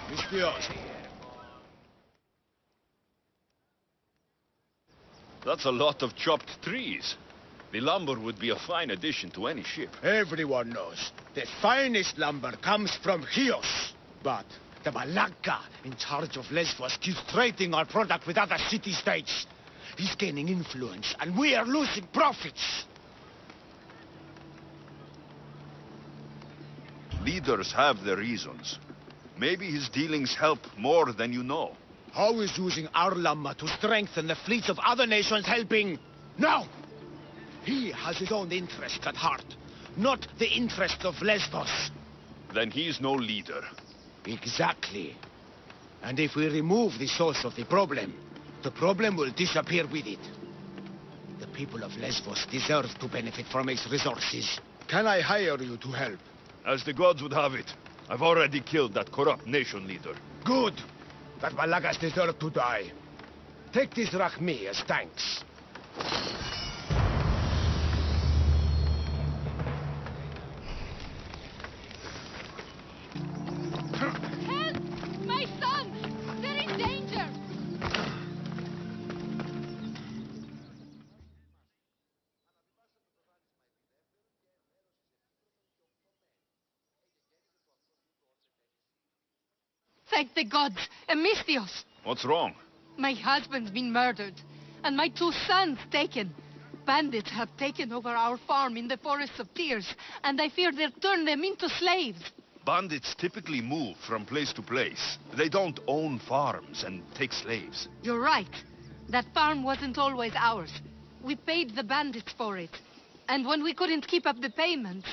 Mistios. That's a lot of chopped trees. The lumber would be a fine addition to any ship. Everyone knows the finest lumber comes from Chios. But the Malaka in charge of Lesbos keeps trading our product with other city-states. He's gaining influence, and we are losing profits. Leaders have their reasons. Maybe his dealings help more than you know. How is using our lumber to strengthen the fleets of other nations helping? No! He has his own interest at heart, not the interest of Lesbos. Then he's no leader. Exactly. And if we remove the source of the problem will disappear with it. The people of Lesbos deserve to benefit from its resources. Can I hire you to help? As the gods would have it, I've already killed that corrupt nation leader. Good. That Malagas deserve to die. Take this Rachmi as thanks. Help! My sons! They're in danger! Thank the gods! Emistios! What's wrong? My husband's been murdered, and my 2 sons taken. Bandits have taken over our farm in the Forests of Tears, and I fear they'll turn them into slaves. Bandits typically move from place to place. They don't own farms and take slaves. You're right. That farm wasn't always ours. We paid the bandits for it. And when we couldn't keep up the payments...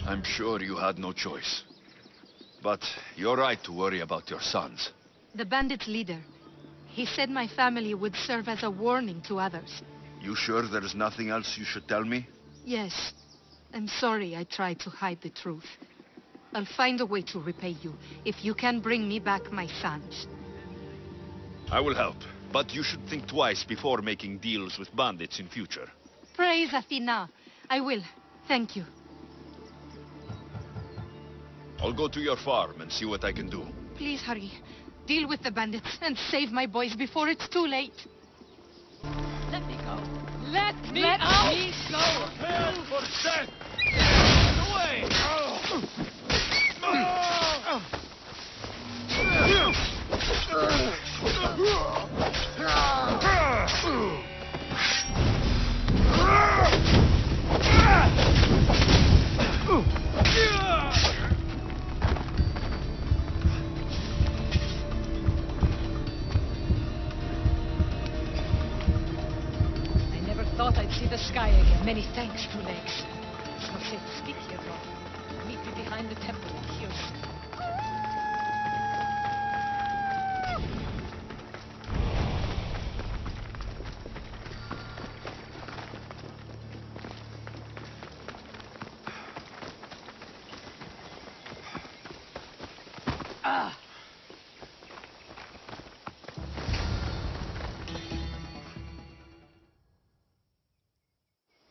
I'm sure you had no choice. But you're right to worry about your sons. The bandit leader. He said my family would serve as a warning to others. You sure there's nothing else you should tell me? Yes. I'm sorry I tried to hide the truth. I'll find a way to repay you, if you can bring me back my sons. I will help, but you should think twice before making deals with bandits in future. Praise Athena. I will. Thank you. I'll go to your farm and see what I can do. Please hurry. Deal with the bandits and save my boys before it's too late. Let me go. Let me Let out! me go. Prepare for death! Away! Thought I'd see the sky again. Many thanks, Two Legs. I'll say, speak here, Rob. Meet me behind the temple in Chios.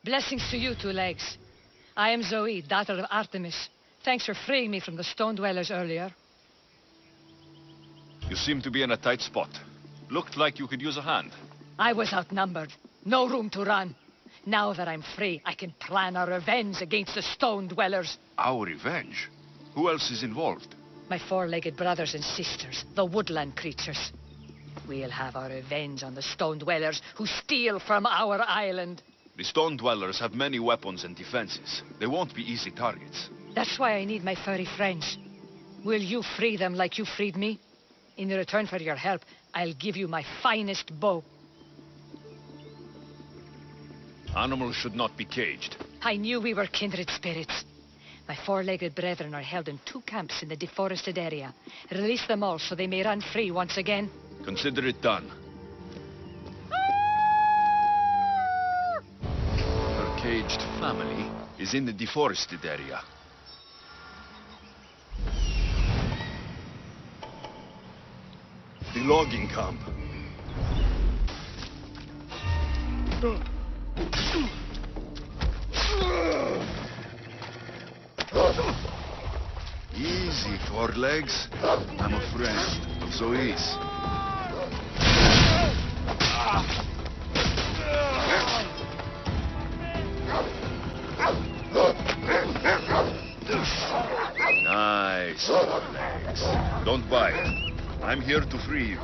Blessings to you, Two Legs. I am Zoe, daughter of Artemis. Thanks for freeing me from the stone dwellers earlier. You seem to be in a tight spot. Looked like you could use a hand. I was outnumbered. No room to run. Now that I'm free, I can plan our revenge against the stone dwellers. Our revenge? Who else is involved? My 4-legged brothers and sisters, the woodland creatures. We'll have our revenge on the stone dwellers who steal from our island. The stone dwellers have many weapons and defenses. They won't be easy targets. That's why I need my furry friends. Will you free them like you freed me? In return for your help, I'll give you my finest bow. Animals should not be caged. I knew we were kindred spirits. My 4-legged brethren are held in 2 camps in the deforested area. Release them all so they may run free once again. Consider it done. Her caged family is in the deforested area. The logging camp. Easy, four legs. I'm a friend. So easy. Nice, four legs. Don't bite. I'm here to free you.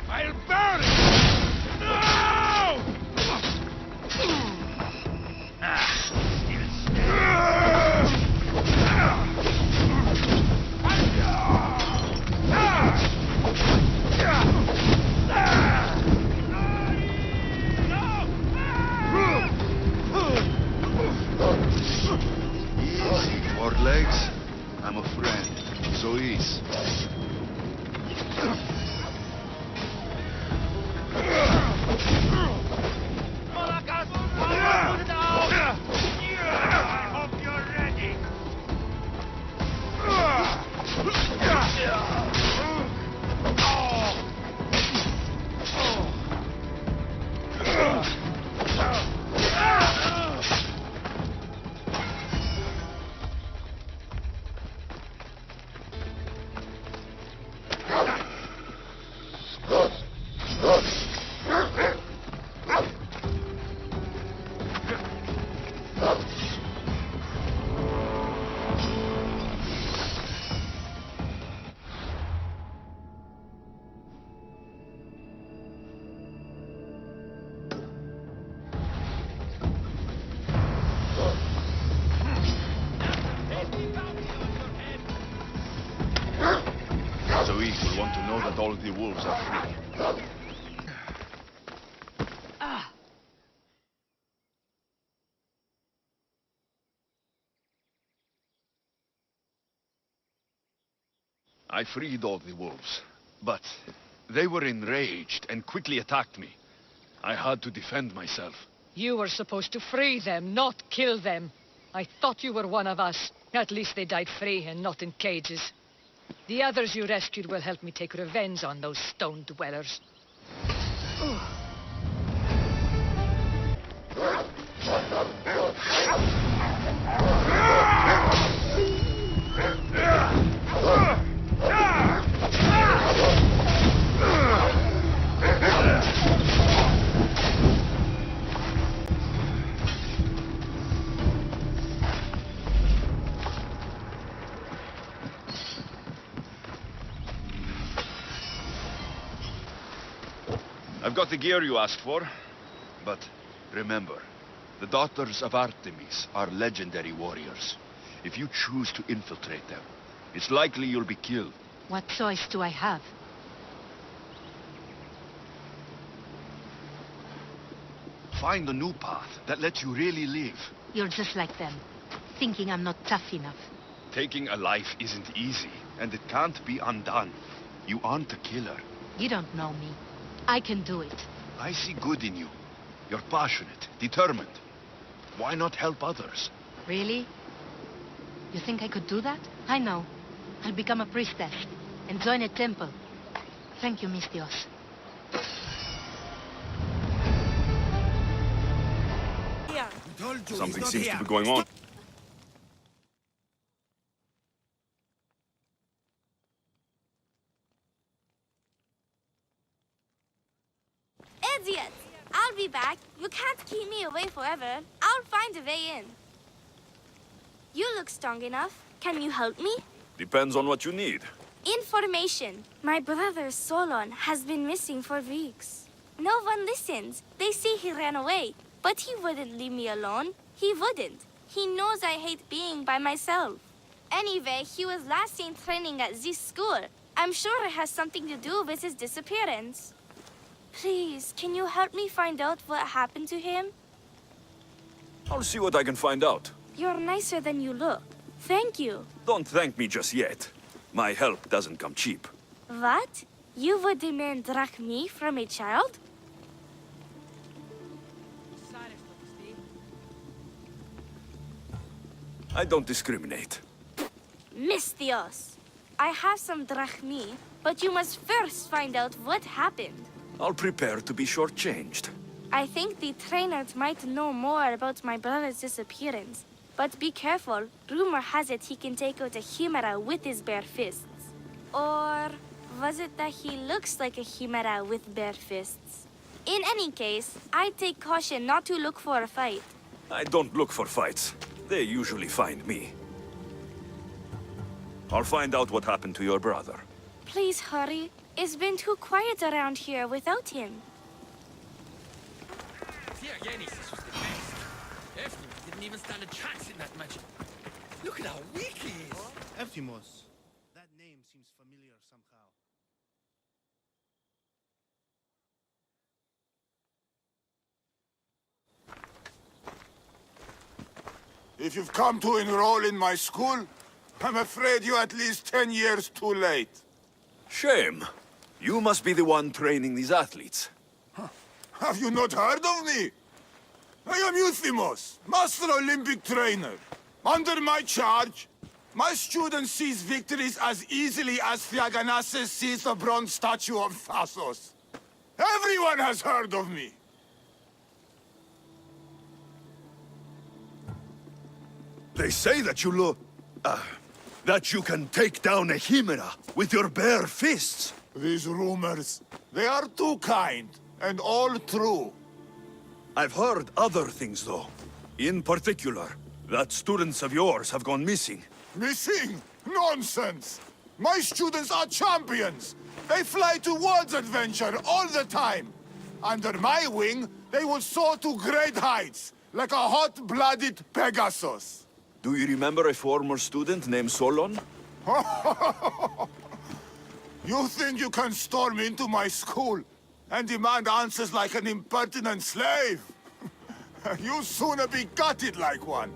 I'll burn it! No! Easy, four legs. I'm a friend. So easy. I hope you're ready. Zoe will want to know that all the wolves are free. I freed all the wolves, but they were enraged and quickly attacked me. I had to defend myself. You were supposed to free them, not kill them. I thought you were one of us. At least they died free and not in cages. The others you rescued will help me take revenge on those stone dwellers. I've got the gear you asked for, but remember, the daughters of Artemis are legendary warriors. If you choose to infiltrate them, it's likely you'll be killed. What choice do I have? Find a new path that lets you really live. You're just like them, thinking I'm not tough enough. Taking a life isn't easy, and it can't be undone. You aren't a killer. You don't know me. I can do it. I see good in you. You're passionate, determined. Why not help others? Really? You think I could do that? I know. I'll become a priestess and join a temple. Thank you, Mis Dios. Something seems to be going on. Idiots! I'll be back. You can't keep me away forever. I'll find a way in. You look strong enough. Can you help me? Depends on what you need. Information. My brother Solon has been missing for weeks. No one listens. They say he ran away. But he wouldn't leave me alone. He wouldn't. He knows I hate being by myself. Anyway, he was last seen training at this school. I'm sure it has something to do with his disappearance. Please, can you help me find out what happened to him? I'll see what I can find out. You're nicer than you look. Thank you. Don't thank me just yet. My help doesn't come cheap. What? You would demand drachmi from a child? I don't discriminate. Mistios. I have some drachmi, but you must first find out what happened. I'll prepare to be shortchanged. I think the trainers might know more about my brother's disappearance. But be careful. Rumor has it he can take out a chimera with his bare fists. Or was it that he looks like a chimera with bare fists? In any case, I'd take caution not to look for a fight. I don't look for fights. They usually find me. I'll find out what happened to your brother. Please hurry. It's been too quiet around here without him. Theogenesis was the best. Ephraim didn't even stand a chance in that match. Look at how weak he is. Ephimos. That name seems familiar somehow. If you've come to enroll in my school, I'm afraid you're at least 10 years too late. Shame. You must be the one training these athletes. Have you not heard of me? I am Euphimos, Master Olympic Trainer. Under my charge, my students seize victories as easily as Theaganaces sees the bronze statue of Thasos. Everyone has heard of me. They say that you look... that you can take down a chimera with your bare fists. These rumors, they are too kind and all true. I've heard other things, though. In particular, that students of yours have gone missing. Missing? Nonsense! My students are champions! They fly towards adventure all the time! Under my wing, they will soar to great heights, like a hot-blooded Pegasus. Do you remember a former student named Solon? You think you can storm into my school and demand answers like an impertinent slave? You'll sooner be gutted like one.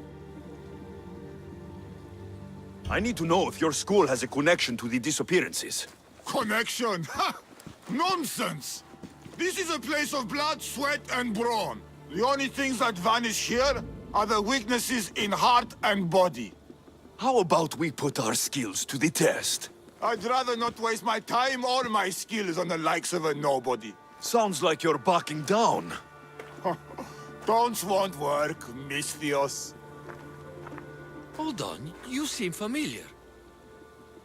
I need to know if your school has a connection to the disappearances. Connection? Nonsense! This is a place of blood, sweat, and brawn. The only things that vanish here are the weaknesses in heart and body. How about we put our skills to the test? I'd rather not waste my time or my skills on the likes of a nobody. Sounds like you're backing down. Don't want work, Mistios. Hold on, you seem familiar.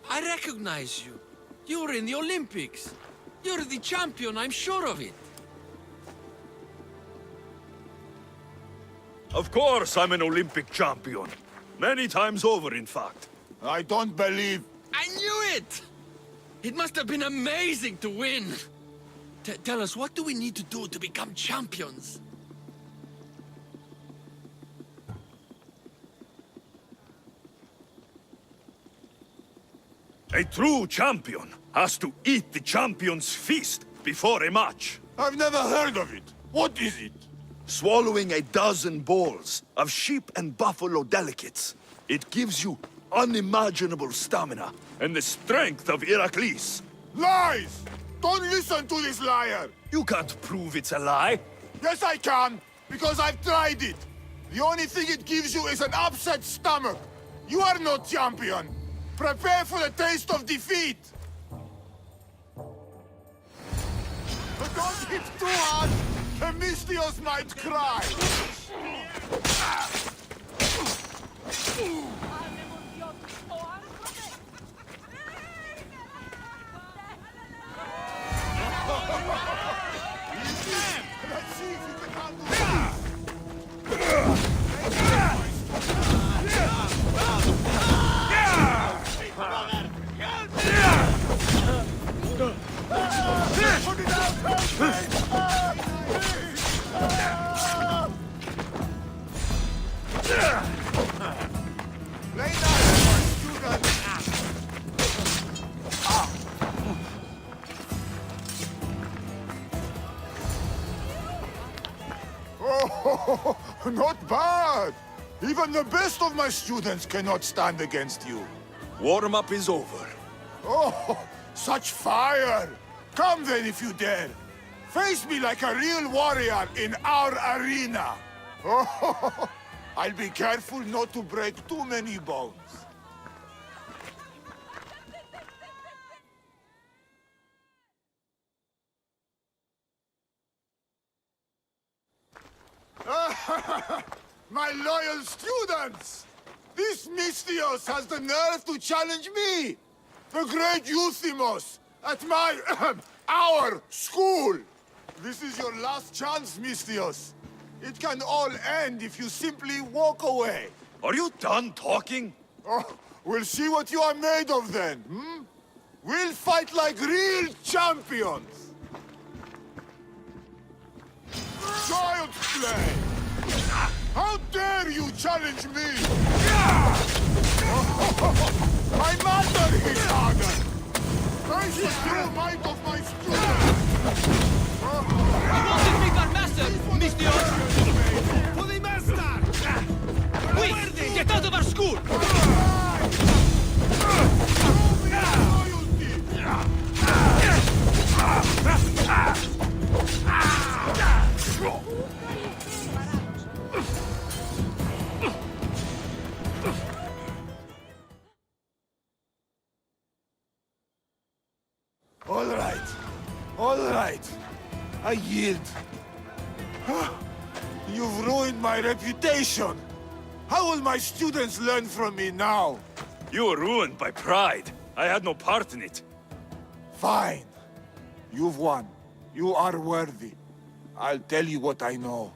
I recognize you. You're in the Olympics. You're the champion, I'm sure of it. Of course I'm an Olympic champion. Many times over, in fact. I don't believe... I knew it! It must have been amazing to win. Tell us, what do we need to do to become champions? A true champion has to eat the champion's feast before a match. I've never heard of it. What is it? Swallowing a dozen bowls of sheep and buffalo delicates. It gives you unimaginable stamina and the strength of Heracles. Lies! Don't listen to this liar! You can't prove it's a lie. Yes, I can, because I've tried it. The only thing it gives you is an upset stomach. You are no champion. Prepare for the taste of defeat. But don't hit too hard. Themistios might cry. Let's see if you can handle this. Put it out, lay down, student. Oh. Oh, not bad. Even the best of my students cannot stand against you. Warm-up is over. Oh, such fire! Come then if you dare. Face me like a real warrior in our arena. Oh, I'll be careful not to break too many bones. My loyal students! This Mystios has the nerve to challenge me, the great Euthymos, at my, our school. This is your last chance, Mystios. It can all end if you simply walk away. Are you done talking? Oh, we'll see what you are made of then, hmm? We'll fight like real champions. Child's play! How dare you challenge me? My mother is harder! I the true might of my students! We want to defeat our master, Mystios! For the master! Quick! Get out of our school! All right. I yield. You've ruined my reputation. How will my students learn from me now? You were ruined by pride. I had no part in it. Fine. You've won. You are worthy. I'll tell you what I know.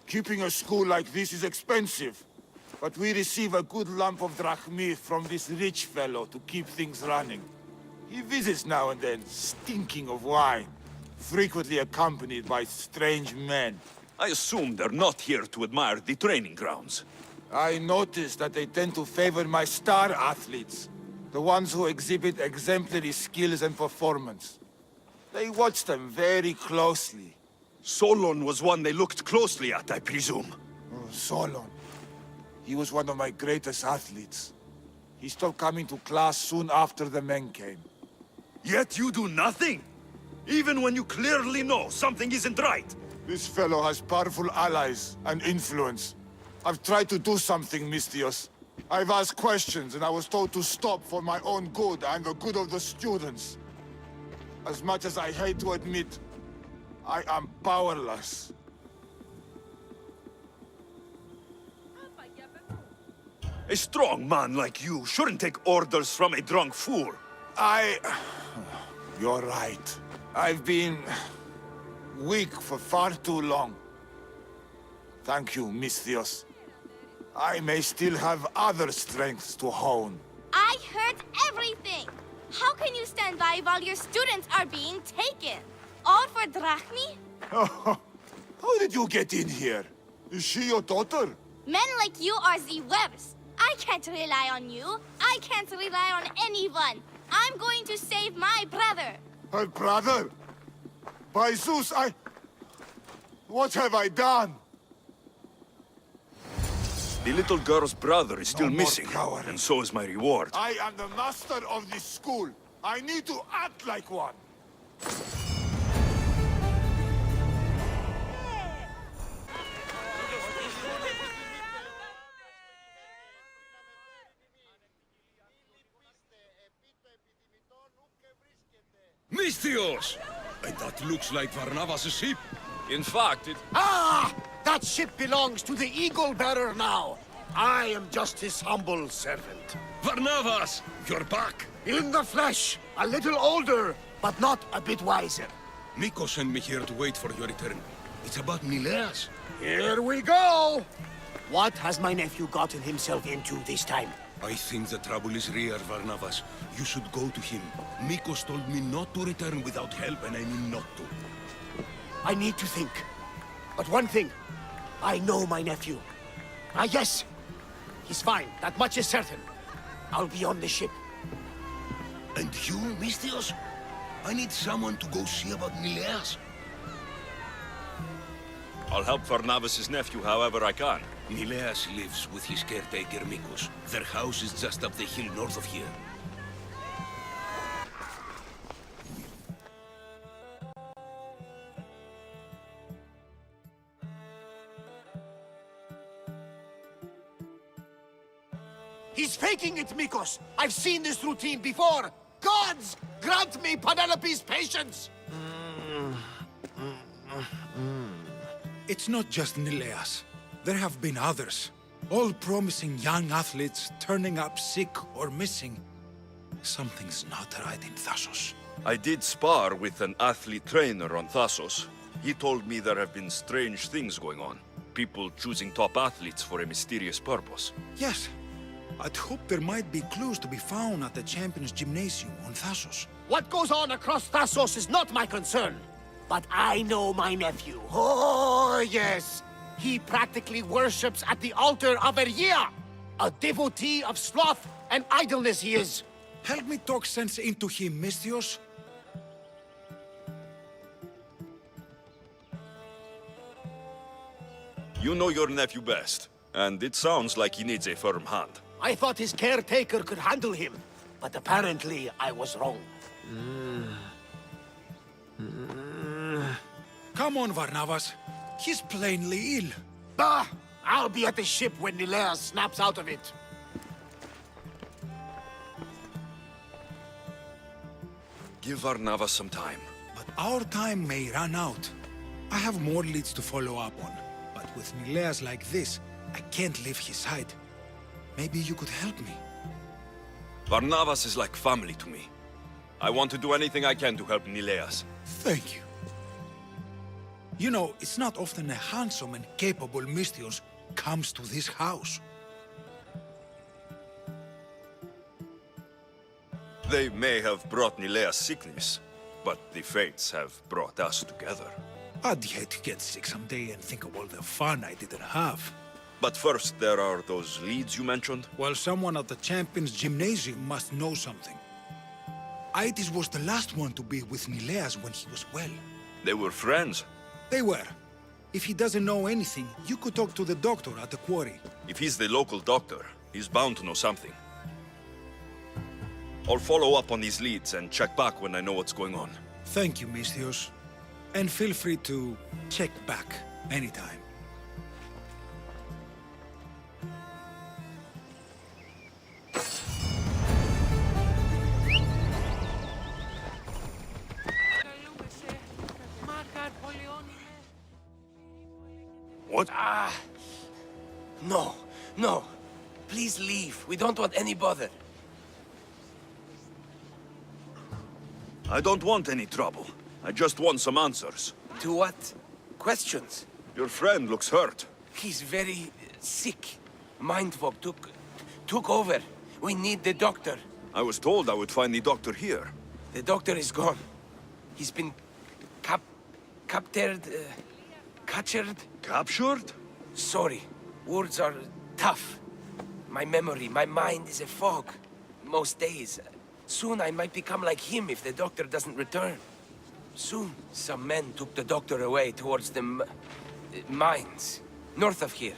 Keeping a school like this is expensive, but we receive a good lump of drachmi from this rich fellow to keep things running. He visits now and then, stinking of wine, frequently accompanied by strange men. I assume they're not here to admire the training grounds. I noticed that they tend to favor my star athletes, the ones who exhibit exemplary skills and performance. They watch them very closely. Solon was one they looked closely at, I presume. Oh, Solon. He was one of my greatest athletes. He stopped coming to class soon after the men came. Yet you do nothing? Even when you clearly know something isn't right? This fellow has powerful allies and influence. I've tried to do something, Mystios. I've asked questions and I was told to stop for my own good and the good of the students. As much as I hate to admit, I am powerless. A strong man like you shouldn't take orders from a drunk fool. You're right. I've been weak for far too long. Thank you, Mystios. I may still have other strengths to hone. I heard everything. How can you stand by while your students are being taken? All for drachmi? How did you get in here? Is she your daughter? Men like you are the worst. I can't rely on you. I can't rely on anyone. I'm going to save my brother. Her brother? By Zeus, what have I done? The little girl's brother is still No more missing, coward. and so is my reward. I am the master of this school. I need to act like one. Mystios! And that looks like Varnavas' ship. In fact, it... Ah! That ship belongs to the Eagle Bearer now. I am just his humble servant. Varnavas, you're back. In the flesh, a little older, but not a bit wiser. Miko sent me here to wait for your return. It's about Mileas. Here we go! What has my nephew gotten himself into this time? I think the trouble is real, Varnavas. You should go to him. Mikos told me not to return without help, and I mean not to. I need to think. But one thing, I know my nephew. Ah, yes. He's fine. That much is certain. I'll be on the ship. And you, Mystios? I need someone to go see about Mileas. I'll help Varnavas' nephew however I can. Nileas lives with his caretaker Mikos. Their house is just up the hill north of here. He's faking it, Mikos! I've seen this routine before! Gods! Grant me Penelope's patience! It's not just Nileas. There have been others. All promising young athletes turning up sick or missing. Something's not right in Thassos. I did spar with an athlete trainer on Thassos. He told me there have been strange things going on. People choosing top athletes for a mysterious purpose. Yes. I'd hope there might be clues to be found at the Champions Gymnasium on Thassos. What goes on across Thassos is not my concern. But I know my nephew. Oh, yes. He practically worships at the altar of Eria. A devotee of sloth and idleness he is. Help me talk sense into him, Misthios. You know your nephew best, and it sounds like he needs a firm hand. I thought his caretaker could handle him, but apparently I was wrong. Come on, Varnavas. He's plainly ill. Bah! I'll be at the ship when Nileas snaps out of it. Give Varnavas some time. But our time may run out. I have more leads to follow up on. But with Nileas like this, I can't leave his side. Maybe you could help me. Varnavas is like family to me. I want to do anything I can to help Nileas. Thank you. You know, it's not often a handsome and capable Misthios comes to this house. They may have brought Nileas sickness, but the fates have brought us together. I'd hate to get sick someday and think of all the fun I didn't have. But first, there are those leads you mentioned. Well, someone at the Champions Gymnasium must know something. Aitis was the last one to be with Nileas when he was well. They were friends. They were. If he doesn't know anything, you could talk to the doctor at the quarry. If he's the local doctor, he's bound to know something. I'll follow up on these leads and check back when I know what's going on. Thank you, Misthios. And feel free to check back anytime. What? No, no. Please leave. We don't want any bother. I don't want any trouble. I just want some answers. To what? Questions? Your friend looks hurt. He's very sick. Mind fog took over. We need the doctor. I was told I would find the doctor here. The doctor is gone. He's been captured. Captured? Sorry. Words are tough. My memory, my mind is a fog. Most days. Soon I might become like him if the doctor doesn't return. Soon, some men took the doctor away towards the mines, north of here.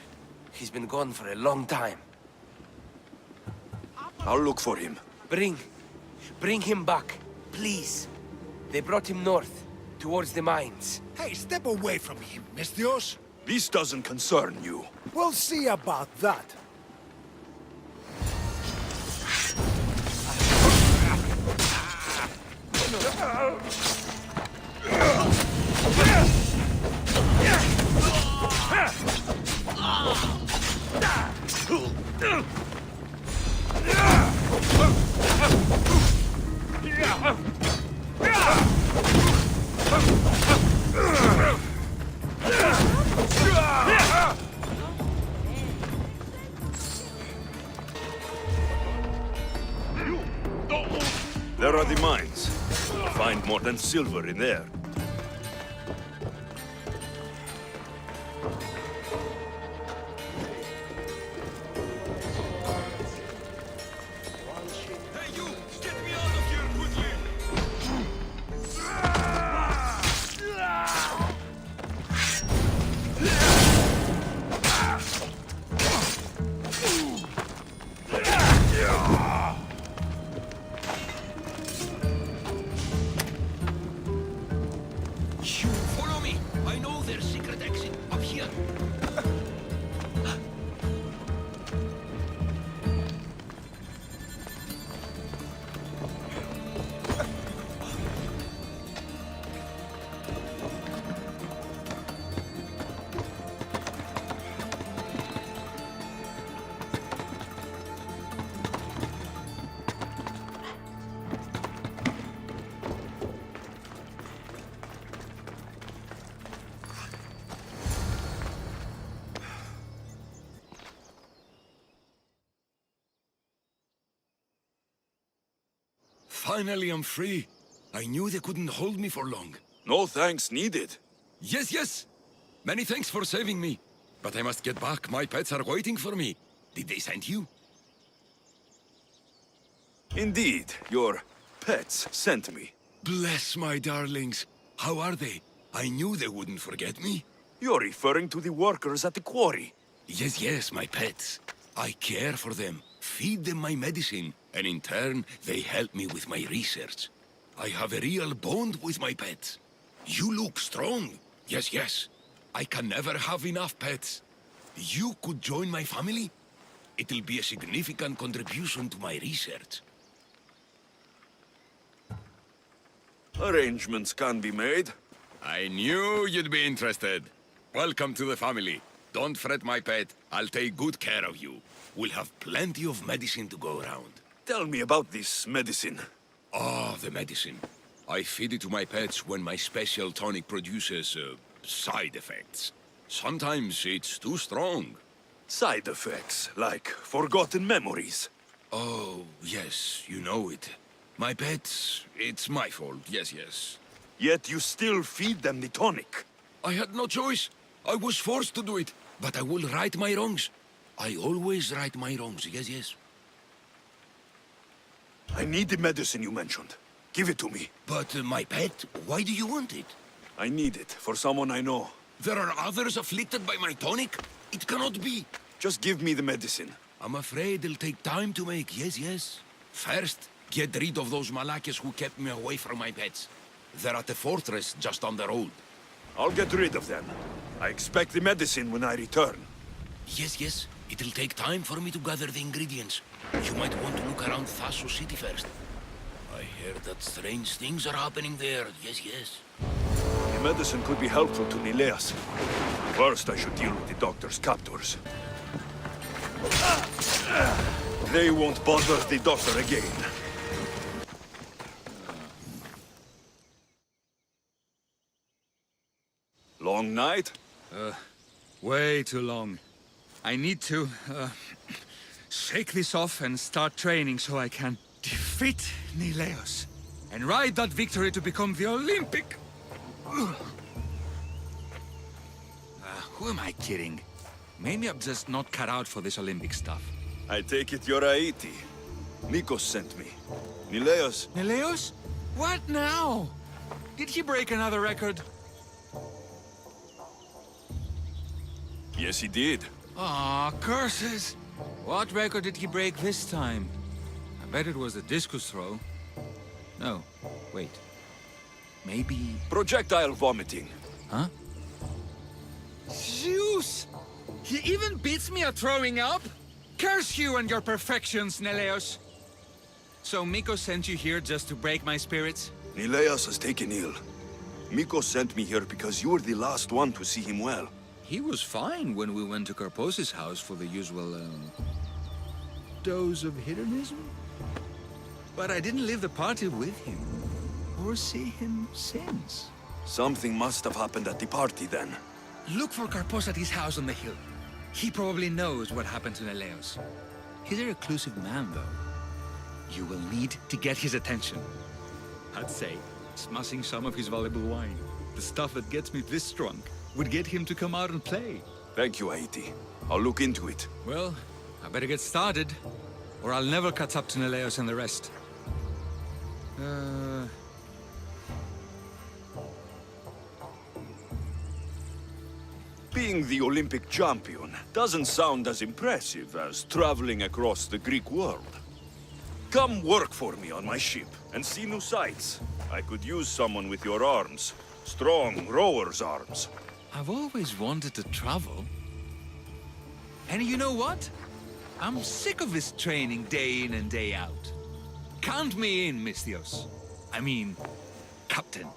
He's been gone for a long time. I'll look for him. Bring him back, please. They brought him north, towards the mines. Hey, step away from him, Misthios. This doesn't concern you. We'll see about that. There are the mines. You'll find more than silver in there. You follow me. I know their secret exit up here. Finally, I'm free. I knew they couldn't hold me for long. No thanks needed. Yes, yes. Many thanks for saving me. But I must get back. My pets are waiting for me. Did they send you? Indeed, your pets sent me. Bless my darlings. How are they? I knew they wouldn't forget me. You're referring to the workers at the quarry. Yes, yes, my pets. I care for them, feed them my medicine, and in turn, they help me with my research. I have a real bond with my pets. You look strong. Yes, yes. I can never have enough pets. You could join my family? It'll be a significant contribution to my research. Arrangements can be made. I knew you'd be interested. Welcome to the family. Don't fret, my pet. I'll take good care of you. We'll have plenty of medicine to go around. Tell me about this medicine. Ah, the medicine. I feed it to my pets when my special tonic produces, side effects. Sometimes it's too strong. Side effects, like forgotten memories. Oh, yes, you know it. My pets, it's my fault, yes, yes. Yet you still feed them the tonic. I had no choice. I was forced to do it. But I will right my wrongs. I always right my wrongs, yes, yes. I need the medicine you mentioned. Give it to me. But my pet, why do you want it? I need it for someone I know. There are others afflicted by my tonic? It cannot be. Just give me the medicine. I'm afraid it'll take time to make, yes, yes. First, get rid of those Malakas who kept me away from my pets. They're at the fortress just on the road. I'll get rid of them. I expect the medicine when I return. Yes, yes. It'll take time for me to gather the ingredients. You might want to look around Thasos City first. I hear that strange things are happening there. Yes, yes. The medicine could be helpful to Nileas. First, I should deal with the doctor's captors. They won't bother the doctor again. Long night? Way too long. I need to, shake this off and start training so I can defeat Nileos and ride that victory to become the Olympic. Who am I kidding? Maybe I'm just not cut out for this Olympic stuff. I take it you're Aiti. Nikos sent me. Nileos. Nileos? What now? Did he break another record? Yes, he did. Aw, curses! What record did he break this time? I bet it was the discus throw. No, wait. Maybe... Projectile vomiting. Huh? Zeus! He even beats me at throwing up? Curse you and your perfections, Nileos! So Miko sent you here just to break my spirits? Nileas has taken ill. Miko sent me here because you were the last one to see him well. He was fine when we went to Karpos's house for the usual, dose of hedonism. But I didn't leave the party with him, or see him since. Something must have happened at the party then. Look for Karpos at his house on the hill. He probably knows what happened to Nileos. He's a reclusive man, though. You will need to get his attention. I'd say, smashing some of his valuable wine, the stuff that gets me this drunk, would get him to come out and play. Thank you, Aiti. I'll look into it. Well, I better get started, or I'll never catch up to Nileos and the rest. Being the Olympic champion doesn't sound as impressive as traveling across the Greek world. Come work for me on my ship and see new sights. I could use someone with your arms. Strong rower's arms. I've always wanted to travel. And you know what? I'm sick of this training day in and day out. Count me in, Misthios. I mean, Captain.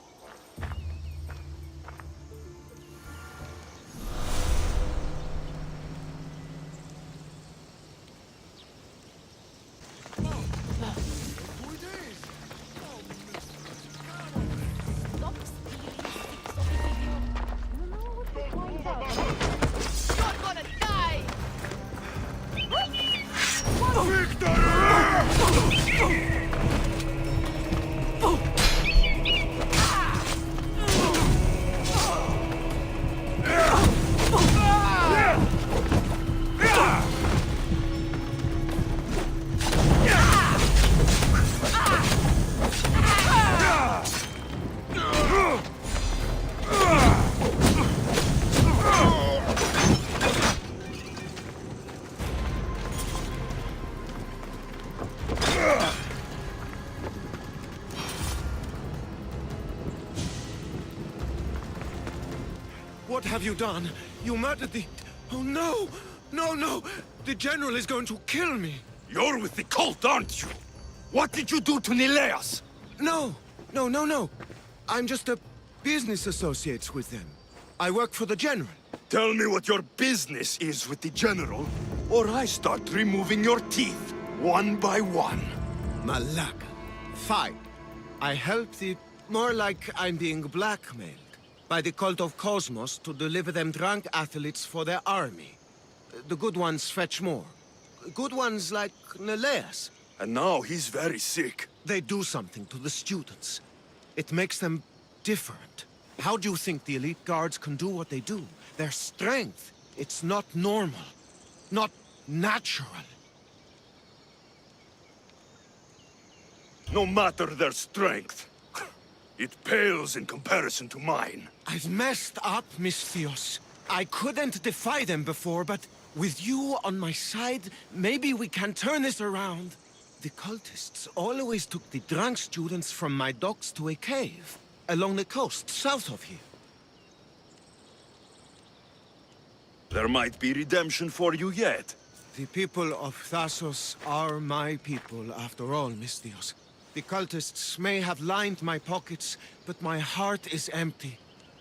What have you done? You murdered the... Oh, no! No, no! The General is going to kill me! You're with the cult, aren't you? What did you do to Nileas? No! No, no, no! I'm just a business associate with them. I work for the General. Tell me what your business is with the General, or I start removing your teeth, one by one. Malaka. Fine. I help the... More like I'm being blackmailed by the cult of Cosmos to deliver them drunk athletes for their army. The good ones fetch more. Good ones like Nileas. And now he's very sick. They do something to the students. It makes them different. How do you think the elite guards can do what they do? Their strength, it's not normal. Not natural. No matter their strength, it pales in comparison to mine. I've messed up, Misthios. I couldn't defy them before, but with you on my side, maybe we can turn this around. The cultists always took the drunk students from my docks to a cave, along the coast, south of here. There might be redemption for you yet. The people of Thassos are my people, after all, Misthios. The cultists may have lined my pockets, but my heart is empty.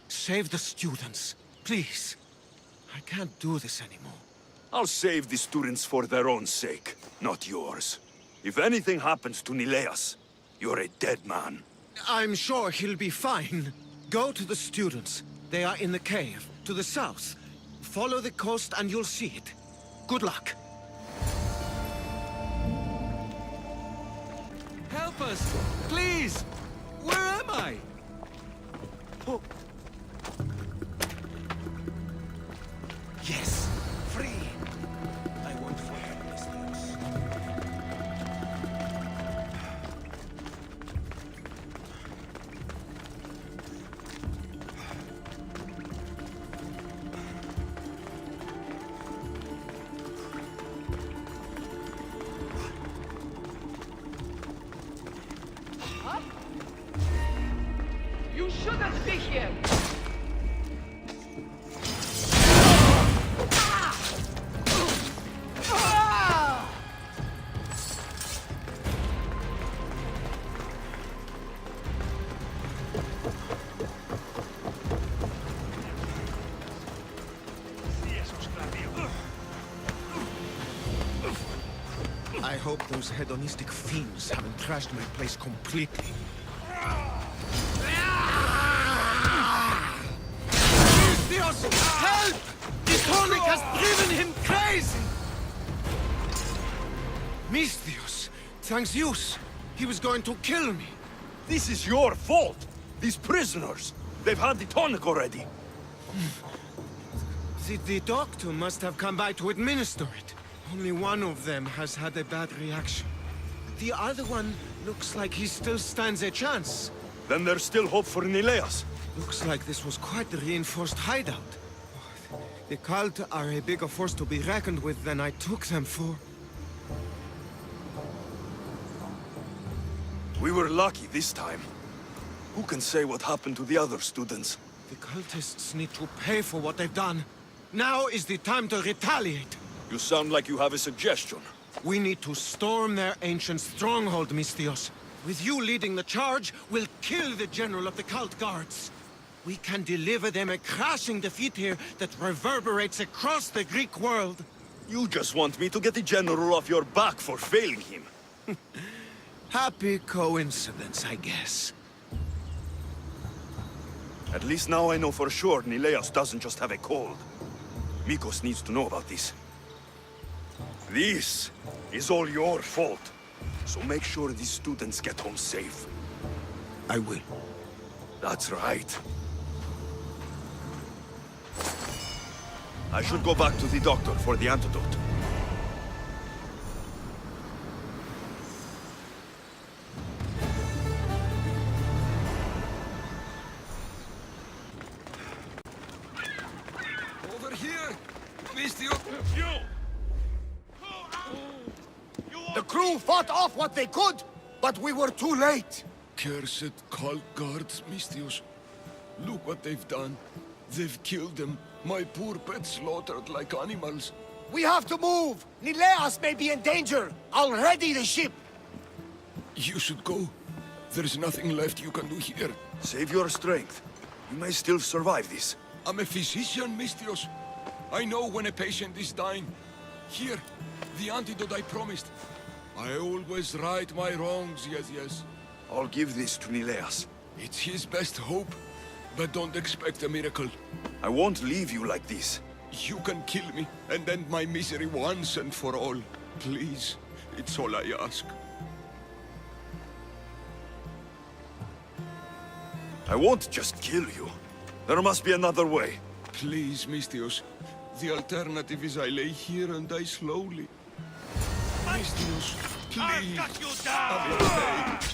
Save the students, please. I can't do this anymore. I'll save the students for their own sake, not yours. If anything happens to Nileas, you're a dead man. I'm sure he'll be fine. Go to the students. They are in the cave, to the south. Follow the coast and you'll see it. Good luck. Help us! Please! Where am I? Oh. Yes, free. I won't forget Misthios. You shouldn't be here! I hope those hedonistic fiends haven't trashed my place completely. Misthios! Help! The tonic has driven him crazy! Misthios! Thanks Zeus! He was going to kill me! This is your fault! These prisoners! They've had the tonic already! The doctor must have come by to administer it. Only one of them has had a bad reaction. The other one looks like he still stands a chance. Then there's still hope for Nileas. Looks like this was quite the reinforced hideout. The cult are a bigger force to be reckoned with than I took them for. We were lucky this time. Who can say what happened to the other students? The cultists need to pay for what they've done. Now is the time to retaliate. You sound like you have a suggestion. We need to storm their ancient stronghold, Misthios. With you leading the charge, we'll kill the general of the cult guards. We can deliver them a crashing defeat here that reverberates across the Greek world. You just want me to get the general off your back for failing him. Happy coincidence, I guess. At least now I know for sure Nileos doesn't just have a cold. Mikos needs to know about this. This is all your fault. So make sure these students get home safe. I will. That's right. I should go back to the doctor for the antidote. Over here! Mistio! The crew fought off what they could, but we were too late. Cursed cult guards, Mistios. Look what they've done. They've killed them. My poor pets slaughtered like animals. We have to move. Nileas may be in danger. I'll ready the ship. You should go. There's nothing left you can do here. Save your strength. You may still survive this. I'm a physician, Mistios. I know when a patient is dying. Here, the antidote I promised. I always right my wrongs, yes. I'll give this to Nileas. It's his best hope, but don't expect a miracle. I won't leave you like this. You can kill me and end my misery once and for all. Please, it's all I ask. I won't just kill you. There must be another way. Please, Mistios. The alternative is I lay here and die slowly. Mistios, please. I'll cut you down! I beg.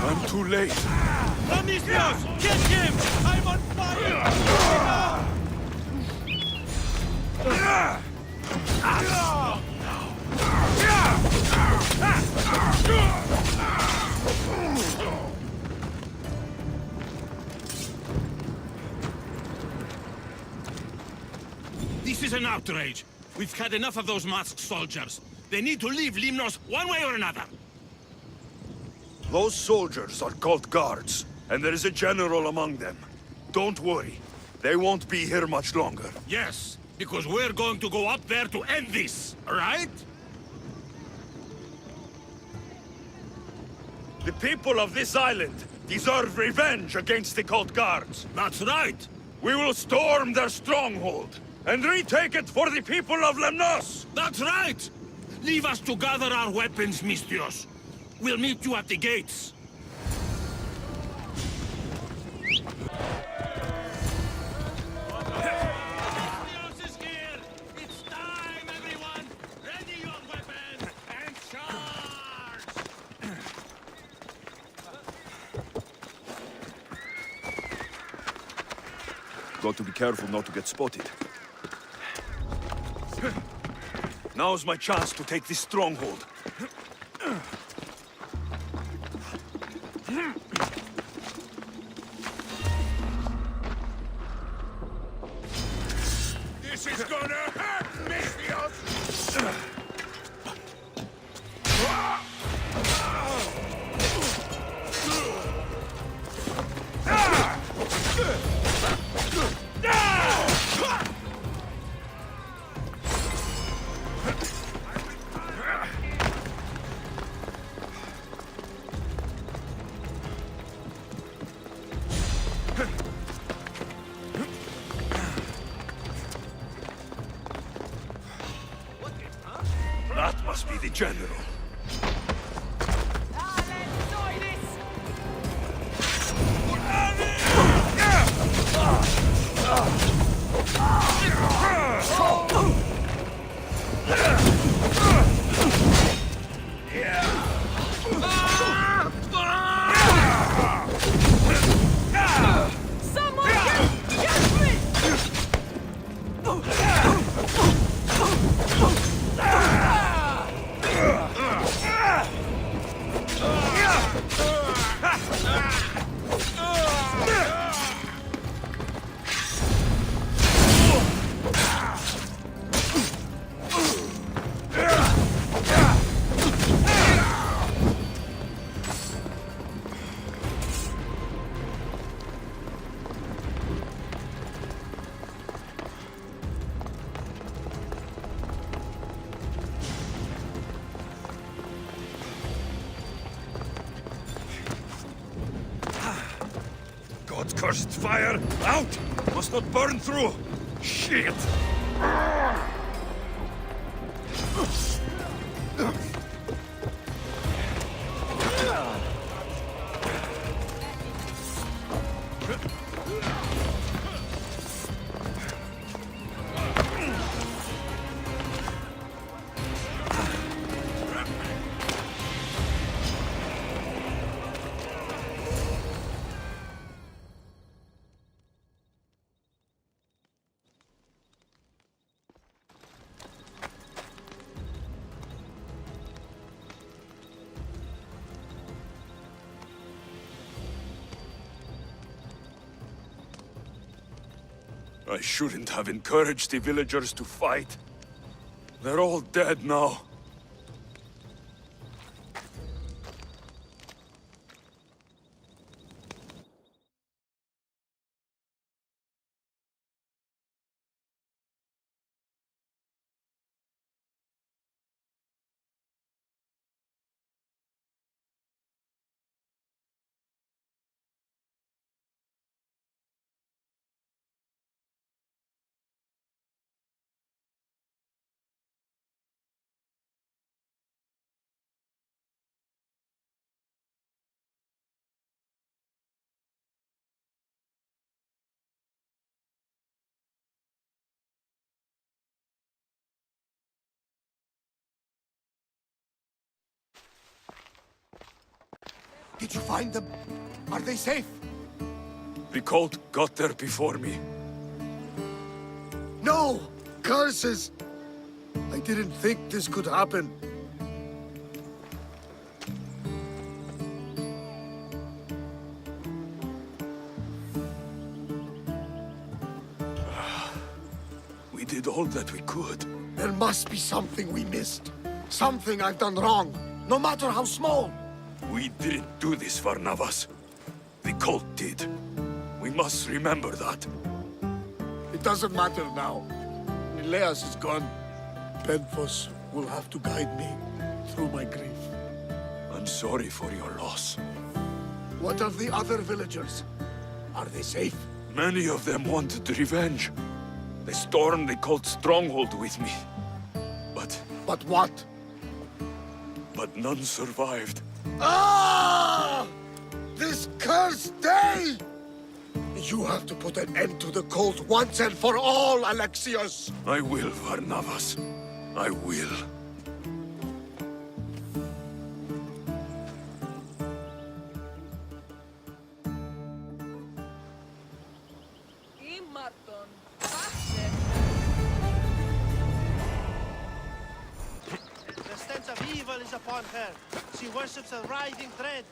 I'm too late. Amicios, get him! I'm on fire! This is an outrage. We've had enough of those masked soldiers. They need to leave Limnos one way or another. Those soldiers are cult guards, and there is a general among them. Don't worry. They won't be here much longer. Yes, because we're going to go up there to end this, right? The people of this island deserve revenge against the cult guards. That's right. We will storm their stronghold and retake it for the people of Lemnos. That's right. Leave us to gather our weapons, Mistios. We'll meet you at the gates. Mistios is here. It's time, everyone. Ready your weapons and charge. Got to be careful not to get spotted. Now's my chance to take this stronghold. This is gonna hurt, Mistios! That must be the general. God's cursed fire! Out! Must not burn through! Shit! I shouldn't have encouraged the villagers to fight. They're all dead now. Did you find them? Are they safe? The cult got there before me. No! Curses! I didn't think this could happen. We did all that we could. There must be something we missed. Something I've done wrong, no matter how small. We didn't do this, Varnavas. The cult did. We must remember that. It doesn't matter now. Nileas is gone. Penthos will have to guide me through my grief. I'm sorry for your loss. What of the other villagers? Are they safe? Many of them wanted revenge. They stormed the cult's stronghold with me. But what? But none survived. Ah! This cursed day! You have to put an end to the cult once and for all, Alexios! I will, Varnavas. I will. The stench of evil is upon her. She worships a writhing thread.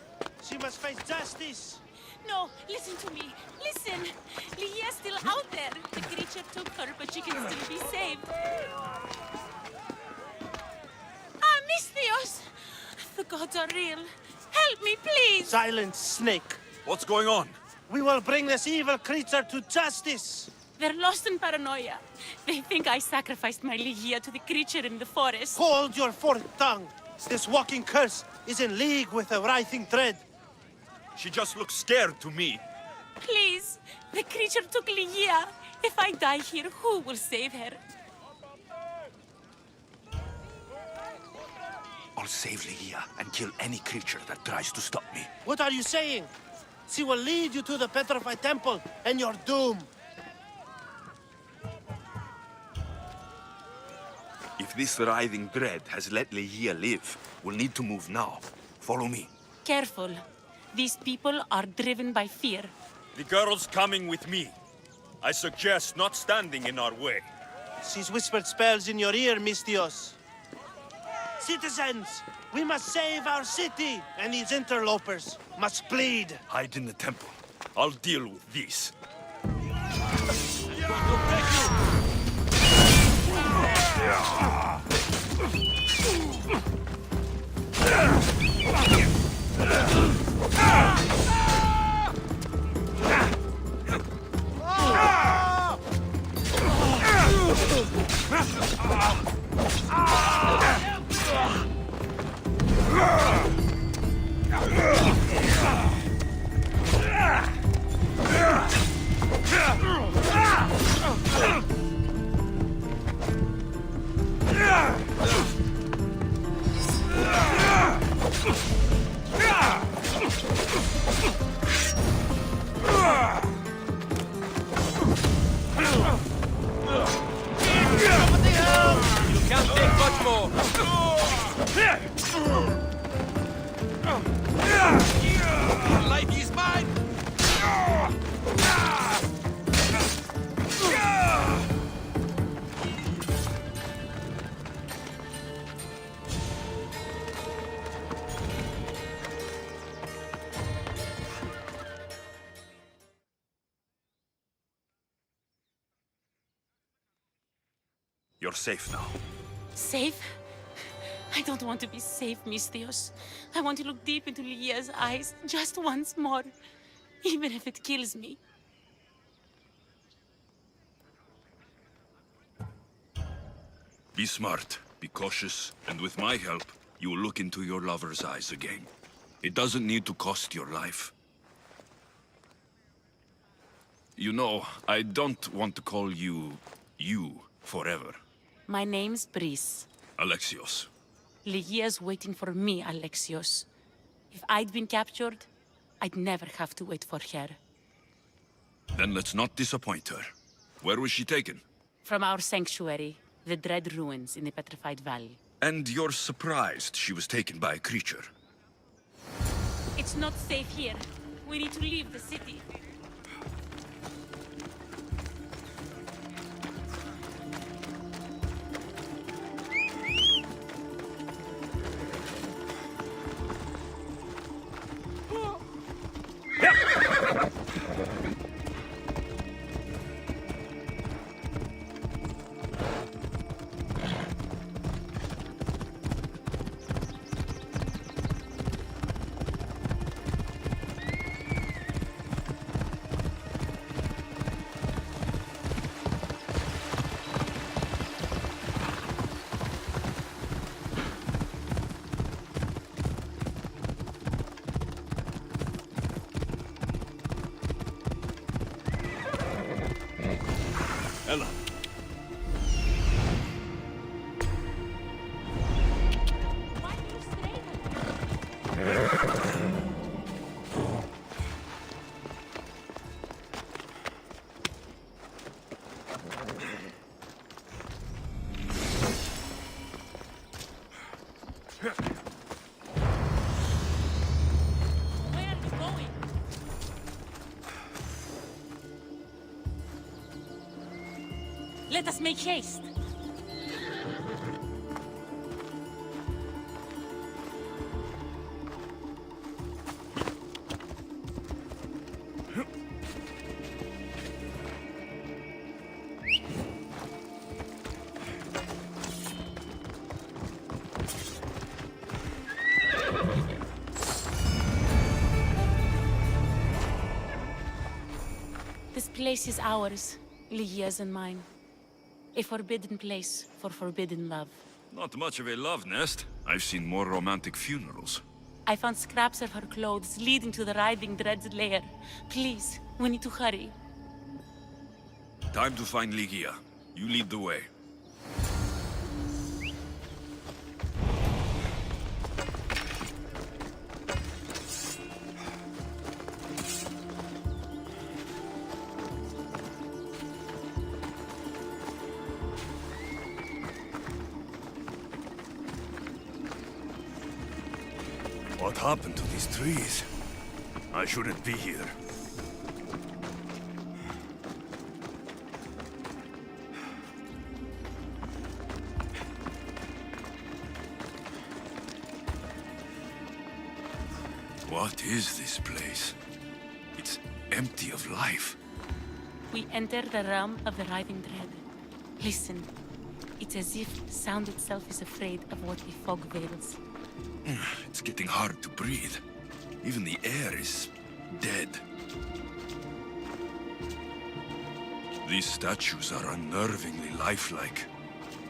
She must face justice. No, listen to me. Listen. Ligia's still out there. The creature took her, but she can still be saved. Ah, Misthios! The gods are real. Help me, please! Silence, snake. What's going on? We will bring this evil creature to justice. They're lost in paranoia. They think I sacrificed my Ligia to the creature in the forest. Hold your forked tongue. This walking curse is in league with a writhing thread. She just looks scared to me. Please, the creature took Ligia. If I die here, who will save her? I'll save Ligia and kill any creature that tries to stop me. What are you saying? She will lead you to the petrified temple, and you're doomed. If this writhing dread has let Ligia live, we'll need to move now. Follow me. Careful. These people are driven by fear. The girl's coming with me. I suggest not standing in our way. She's whispered spells in your ear, Mistios. Citizens, we must save our city, and these interlopers must bleed. Hide in the temple. I'll deal with this. You're safe now. Safe? I don't want to be safe, Mistios. I want to look deep into Ligia's eyes just once more, even if it kills me. Be smart, be cautious, and with my help, you will look into your lover's eyes again. It doesn't need to cost your life. You know, I don't want to call you forever. My name's Brice. Alexios. Ligia's waiting for me, Alexios. If I'd been captured, I'd never have to wait for her. Then let's not disappoint her. Where was she taken? From our sanctuary, the Dread Ruins in the Petrified Valley. And you're surprised she was taken by a creature? It's not safe here. We need to leave the city. Ella. Let us make haste. This place is ours, Ligia's and mine. A forbidden place for forbidden love. Not much of a love nest. I've seen more romantic funerals. I found scraps of her clothes leading to the writhing Dread's lair. Please, we need to hurry. Time to find Ligia. You lead the way. What happened to these trees? I shouldn't be here. What is this place? It's empty of life. We enter the realm of the writhing dread. Listen. It's as if sound itself is afraid of what the fog veils. It's getting hard to breathe. Even the air is dead. These statues are unnervingly lifelike,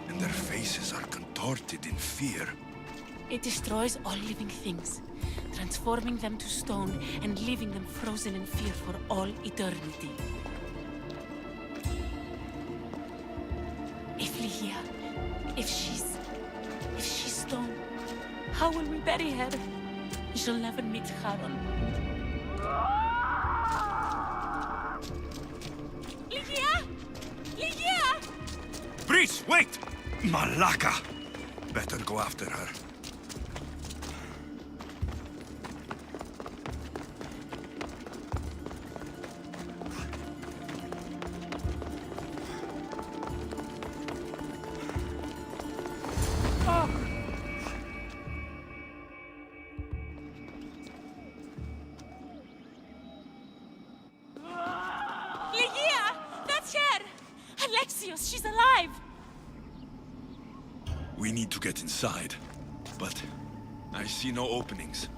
and their faces are contorted in fear. It destroys all living things, transforming them to stone and leaving them frozen in fear for all eternity. If Ligia, if she's stone, how will we bury her? She'll never meet Charon. Ligia! Ligia! Breach, wait! Malaka! Better go after her. She's alive! We need to get inside, but I see no openings,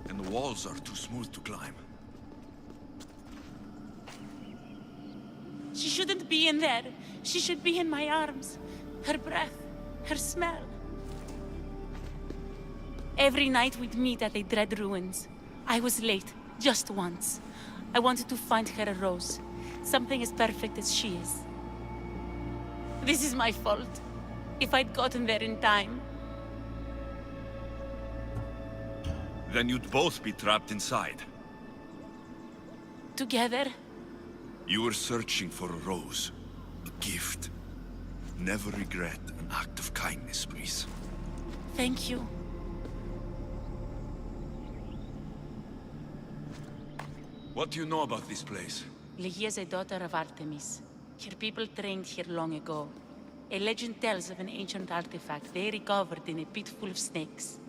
and the walls are too smooth to climb. She shouldn't be in there. She should be in my arms. Her breath, her smell. Every night we'd meet at the dread ruins. I was late, just once. I wanted to find her a rose, something as perfect as she is. This is my fault. If I'd gotten there in time. Then you'd both be trapped inside. Together? You were searching for a rose, a gift. Never regret an act of kindness, please. Thank you. What do you know about this place? Ligia is a daughter of Artemis. Her people trained here long ago. A legend tells of an ancient artifact they recovered in a pit full of snakes.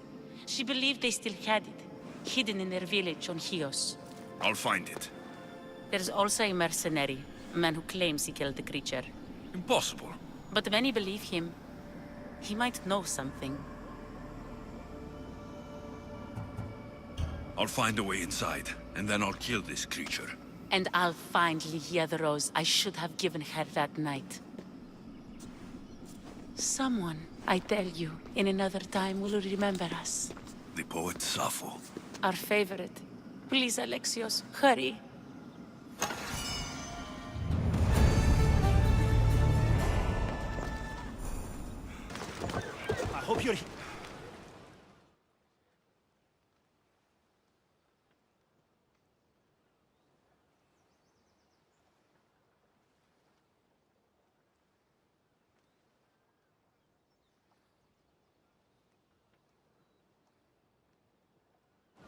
She believed they still had it, hidden in their village on Chios. I'll find it. There's also a mercenary, a man who claims he killed the creature. Impossible. But many believe him. He might know something. I'll find a way inside, and then I'll kill this creature. And I'll find Ligia the rose I should have given her that night. Someone, I tell you, in another time will remember us. The poet Sappho. Our favorite. Please, Alexios, hurry. I hope you're...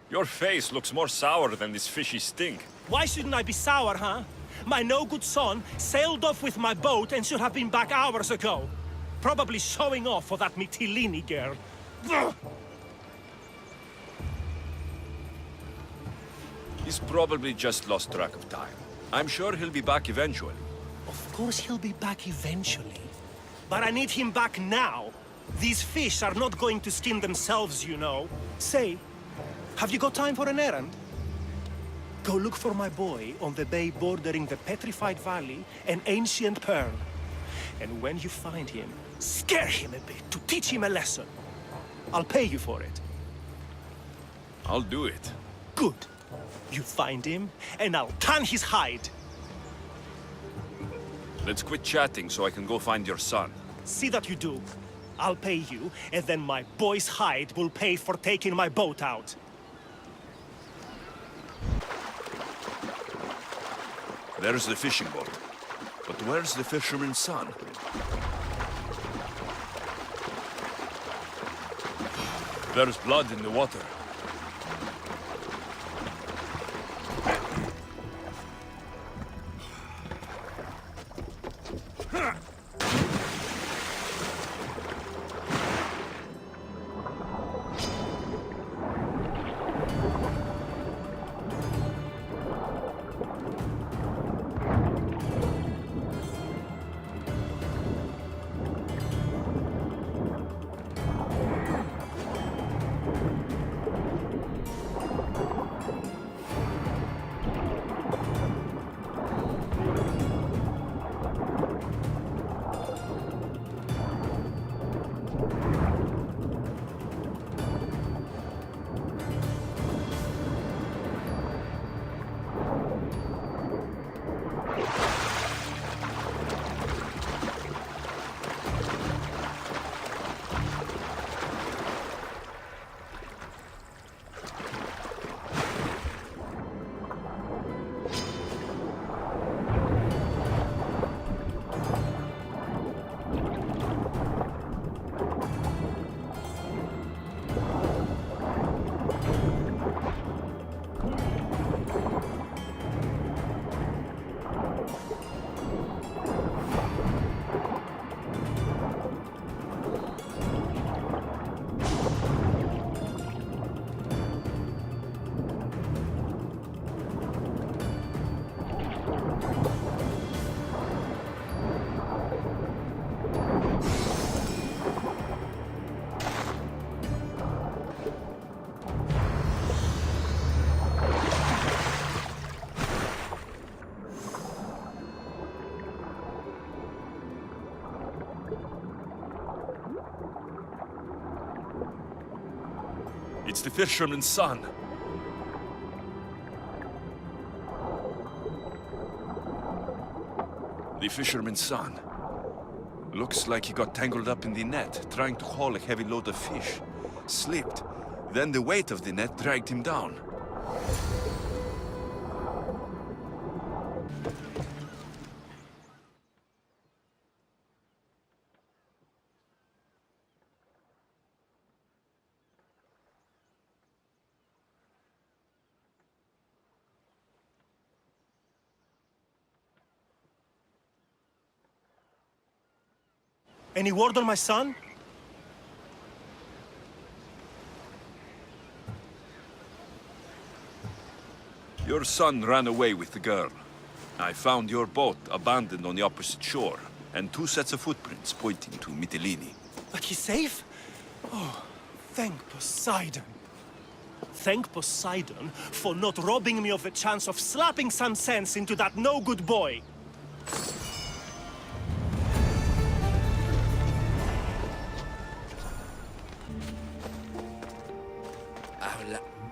Your face looks more sour than this fishy stink. Why shouldn't I be sour, huh? My no-good son sailed off with my boat and should have been back hours ago. Probably showing off for that Mytilene girl. Ugh. He's probably just lost track of time. I'm sure he'll be back eventually. Of course he'll be back eventually. But I need him back now. These fish are not going to skin themselves, you know. Say, have you got time for an errand? Go look for my boy on the bay bordering the Petrified Valley and Ancient Pearl. And when you find him, scare him a bit to teach him a lesson. I'll pay you for it. I'll do it. Good. You find him, and I'll tan his hide. Let's quit chatting so I can go find your son. See that you do. I'll pay you, and then my boy's hide will pay for taking my boat out. There's the fishing boat. But where's the fisherman's son? There's blood in the water. It's the fisherman's son. The fisherman's son. Looks like he got tangled up in the net, trying to haul a heavy load of fish. Slipped. Then the weight of the net dragged him down. Any word on my son? Your son ran away with the girl. I found your boat abandoned on the opposite shore, and 2 sets of footprints pointing to Mytilene. But he's safe? Oh, thank Poseidon. Thank Poseidon for not robbing me of the chance of slapping some sense into that no-good boy.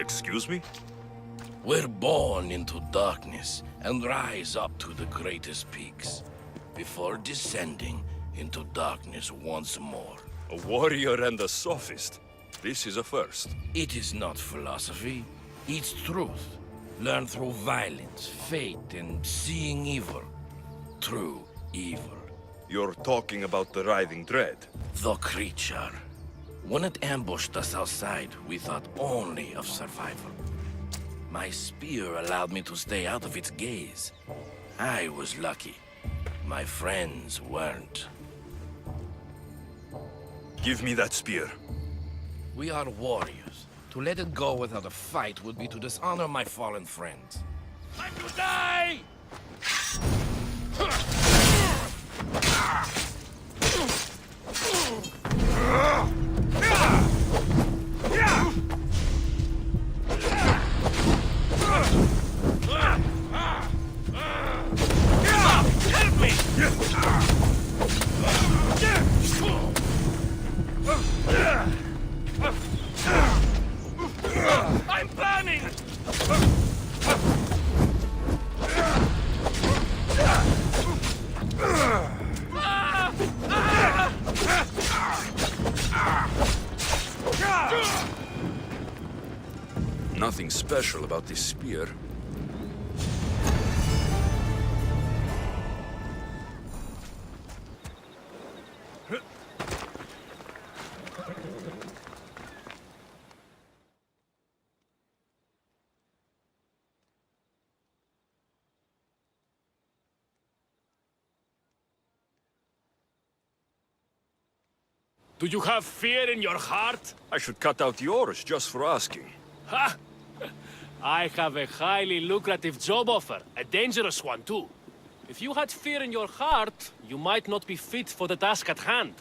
Excuse me? We're born into darkness and rise up to the greatest peaks, before descending into darkness once more. A warrior and a sophist. This is a first. It is not philosophy, it's truth. Learned through violence, fate, and seeing evil. True evil. You're talking about the writhing dread? The creature. When it ambushed us outside, we thought only of survival. My spear allowed me to stay out of its gaze. I was lucky. My friends weren't. Give me that spear. We are warriors. To let it go without a fight would be to dishonor my fallen friends. Time to die! Help me! I'm burning! Nothing special about this spear. Do you have fear in your heart? I should cut out yours just for asking. Ha! I have a highly lucrative job offer, a dangerous one too. If you had fear in your heart, you might not be fit for the task at hand.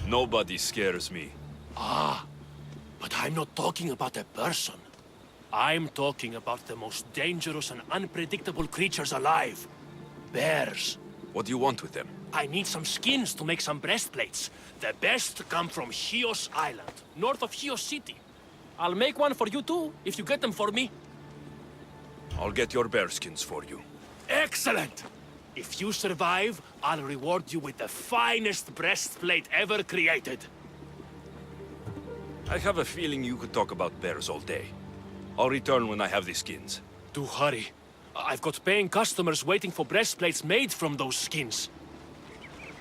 Nobody scares me. Ah, but I'm not talking about a person. I'm talking about the most dangerous and unpredictable creatures alive. Bears. What do you want with them? I need some skins to make some breastplates. The best come from Chios Island, north of Chios City. I'll make one for you too, if you get them for me. I'll get your bearskins for you. Excellent! If you survive, I'll reward you with the finest breastplate ever created. I have a feeling you could talk about bears all day. I'll return when I have the skins. Do hurry. I've got paying customers waiting for breastplates made from those skins.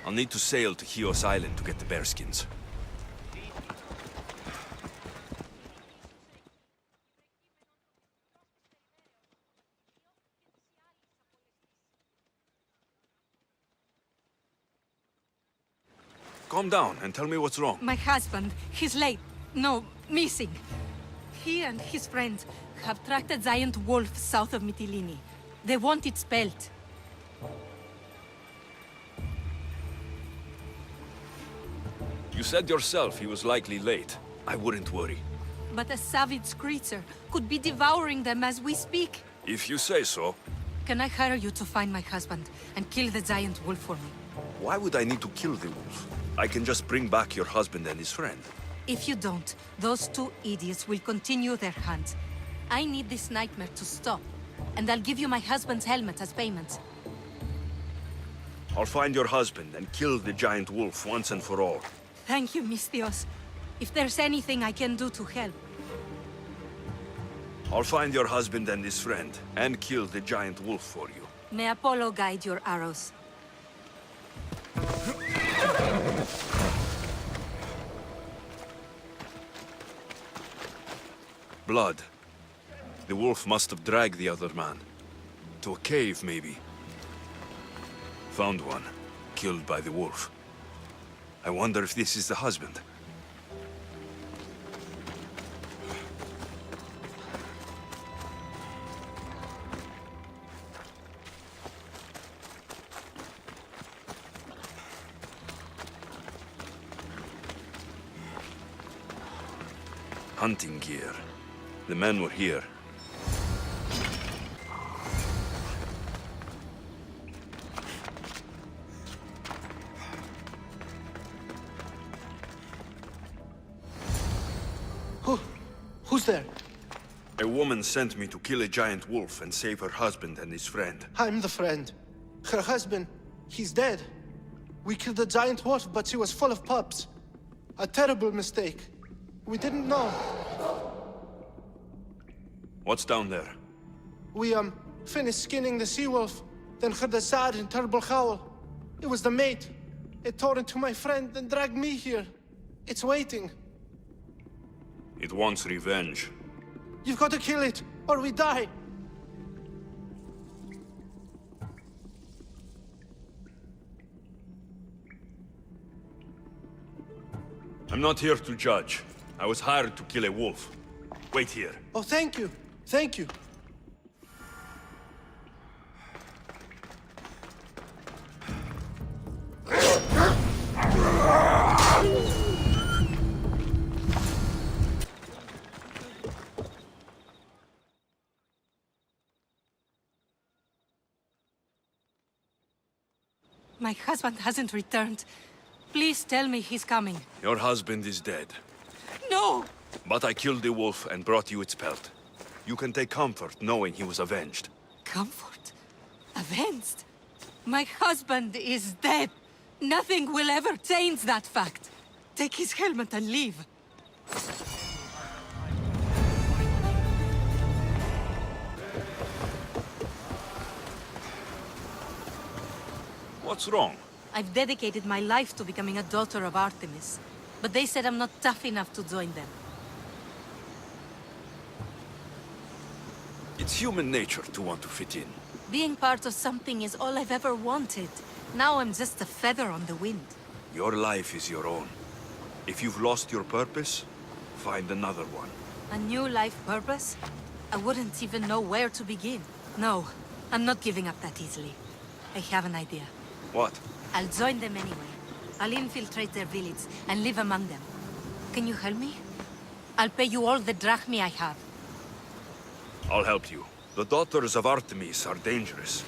I'll need to sail to Chios Island to get the bearskins. Calm down and tell me what's wrong. My husband, he's late. No, missing. He and his friends have tracked a giant wolf south of Mytilene. They want its pelt. You said yourself he was likely late. I wouldn't worry. But a savage creature could be devouring them as we speak. If you say so. Can I hire you to find my husband and kill the giant wolf for me? Why would I need to kill the wolf? I can just bring back your husband and his friend. If you don't, those two idiots will continue their hunt. I need this nightmare to stop, and I'll give you my husband's helmet as payment. I'll find your husband and kill the giant wolf once and for all. Thank you, Mistios. If there's anything I can do to help. I'll find your husband and his friend, and kill the giant wolf for you. May Apollo guide your arrows. Blood. The wolf must have dragged the other man. To a cave, maybe. Found one. Killed by the wolf. I wonder if this is the husband. Hunting gear. The men were here. Who's there? A woman sent me to kill a giant wolf and save her husband and his friend. I'm the friend. Her husband, he's dead. We killed the giant wolf, but she was full of pups. A terrible mistake. We didn't know. What's down there? We, finished skinning the sea-wolf, then heard a sad and terrible howl. It was the mate. It tore into my friend and dragged me here. It's waiting. It wants revenge. You've got to kill it, or we die. I'm not here to judge. I was hired to kill a wolf. Wait here. Oh, thank you. Thank you. My husband hasn't returned. Please tell me he's coming. Your husband is dead. No! But I killed the wolf and brought you its pelt. You can take comfort knowing he was avenged. Comfort? Avenged? My husband is dead. Nothing will ever change that fact. Take his helmet and leave. What's wrong? I've dedicated my life to becoming a daughter of Artemis, but they said I'm not tough enough to join them. It's human nature to want to fit in. Being part of something is all I've ever wanted. Now I'm just a feather on the wind. Your life is your own. If you've lost your purpose, find another one. A new life purpose? I wouldn't even know where to begin. No, I'm not giving up that easily. I have an idea. What? I'll join them anyway. I'll infiltrate their village and live among them. Can you help me? I'll pay you all the drachmi I have. I'll help you. The daughters of Artemis are dangerous.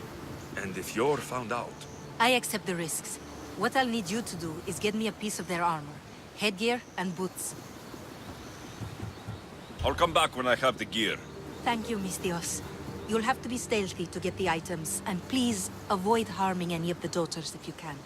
And if you're found out... I accept the risks. What I'll need you to do is get me a piece of their armor, headgear, and boots. I'll come back when I have the gear. Thank you, Mistios. You'll have to be stealthy to get the items, and please avoid harming any of the daughters if you can.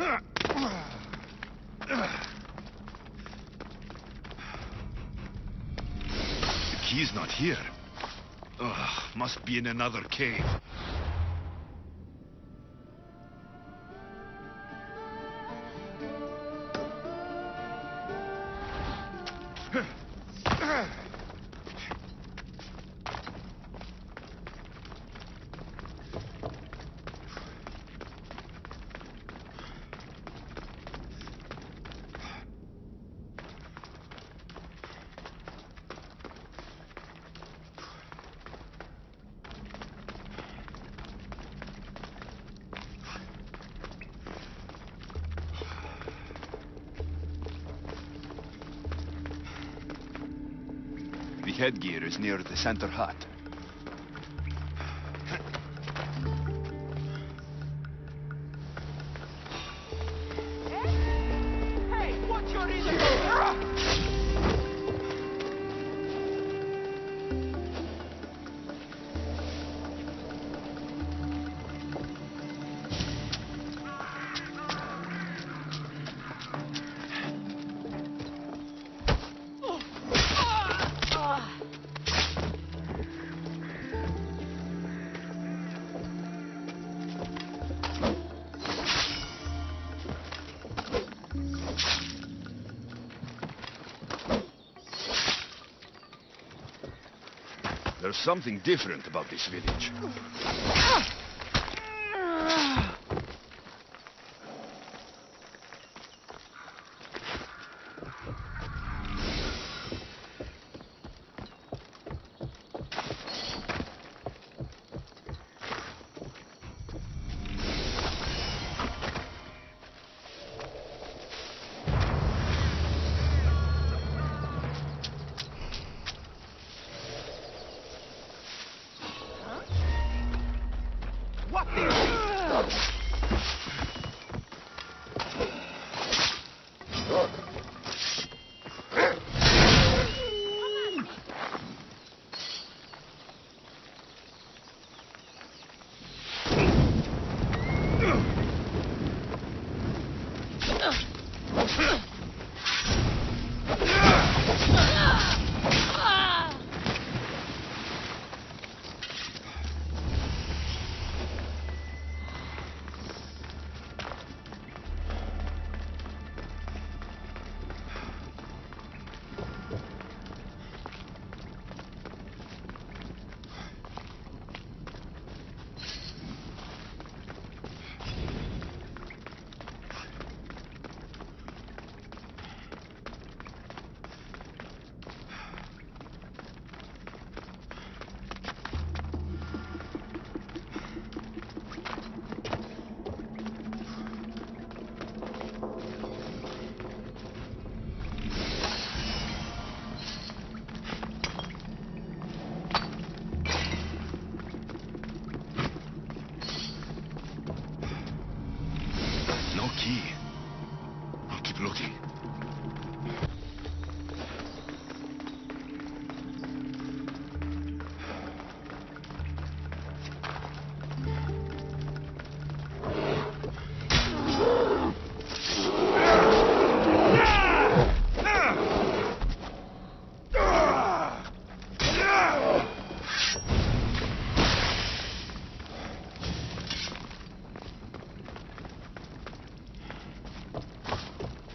The key's not here. Ugh, must be in another cave. The headgear is near the center hut. Hey, what's your reason? There's something different about this village.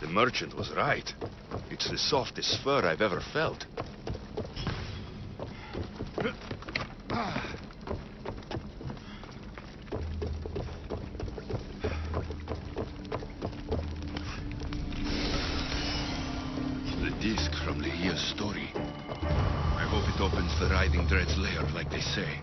The merchant was right. It's the softest fur I've ever felt. The disc from Lehia's story. I hope it opens the Riding Dread's lair like they say.